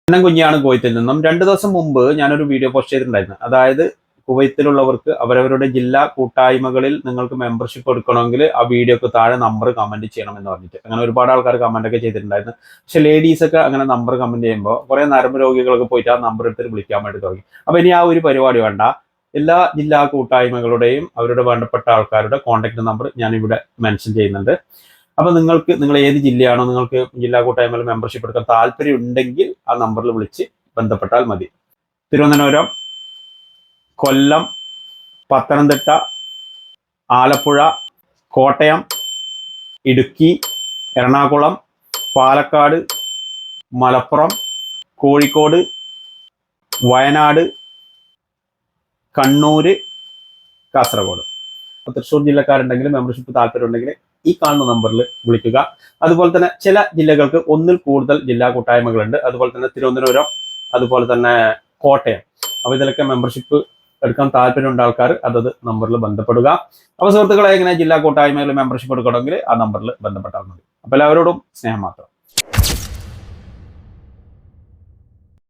കുഞ്ഞാണ് കുവൈത്തിൽ നിന്നും 2 ദിവസം മുമ്പ് ഞാനൊരു വീഡിയോ പോസ്റ്റ് ചെയ്തിട്ടുണ്ടായിരുന്നു. അതായത് കുവൈത്തിലുള്ളവർക്ക് അവരവരുടെ ജില്ലാ കൂട്ടായ്മകളിൽ നിങ്ങൾക്ക് മെമ്പർഷിപ്പ് എടുക്കണമെങ്കിൽ ആ വീഡിയോക്ക് താഴെ നമ്പർ കമന്റ് ചെയ്യണം എന്ന് പറഞ്ഞിട്ട് അങ്ങനെ ഒരുപാട് ആൾക്കാർ കമന്റ് ഒക്കെ ചെയ്തിട്ടുണ്ടായിരുന്നു. പക്ഷെ ലേഡീസ് ഒക്കെ അങ്ങനെ നമ്പർ കമന്റ് ചെയ്യുമ്പോൾ കുറെ നരമ്പ് രോഗികളൊക്കെ പോയിട്ട് ആ നമ്പർ എടുത്തിട്ട് വിളിക്കാൻ വേണ്ടി തുടങ്ങി. അപ്പൊ ഇനി ആ ഒരു പരിപാടി വേണ്ട. എല്ലാ ജില്ലാ കൂട്ടായ്മകളുടെയും അവരുടെ വേണ്ടപ്പെട്ട ആൾക്കാരുടെ കോൺടാക്ട് നമ്പർ ഞാൻ ഇവിടെ മെൻഷൻ ചെയ്യുന്നുണ്ട്. അപ്പൊ നിങ്ങൾ ഏത് ജില്ലയാണോ നിങ്ങൾക്ക് ജില്ലാ കൂട്ടായ്മയിൽ മെമ്പർഷിപ്പ് എടുക്കാൻ താല്പര്യം ഉണ്ടെങ്കിൽ ആ നമ്പറിൽ വിളിച്ച് ബന്ധപ്പെട്ടാൽ മതി. തിരുവനന്തപുരം, കൊല്ലം, പത്തനംതിട്ട, ആലപ്പുഴ, കോട്ടയം, ഇടുക്കി, എറണാകുളം, പാലക്കാട്, മലപ്പുറം, കോഴിക്കോട്, വയനാട്, കണ്ണൂര്, കാസർഗോഡ്. തൃശ്ശൂർ ജില്ലക്കാരുണ്ടെങ്കിൽ മെമ്പർഷിപ്പ് താല്പര്യം ഉണ്ടെങ്കിൽ ഈ കാണുന്ന നമ്പറിൽ വിളിക്കുക. അതുപോലെ തന്നെ ചില ജില്ലകൾക്ക് ഒന്നിൽ കൂടുതൽ ജില്ലാ കൂട്ടായ്മകളുണ്ട്. അതുപോലെ തന്നെ തിരുവനന്തപുരം, അതുപോലെ തന്നെ കോട്ടയം. അപ്പൊ ഇതിലൊക്കെ മെമ്പർഷിപ്പ് എടുക്കാൻ താല്പര്യമുള്ള ആൾക്കാർ അതത് നമ്പറിൽ ബന്ധപ്പെടുക. അപ്പൊ സുഹൃത്തുക്കളെ, എങ്ങനെ ജില്ലാ കൂട്ടായ്മയിൽ മെമ്പർഷിപ്പ് എടുക്കണമെങ്കിൽ ആ നമ്പറിൽ ബന്ധപ്പെട്ടാൽ മതി. അപ്പൊ എല്ലാവരോടും സ്നേഹം മാത്രം.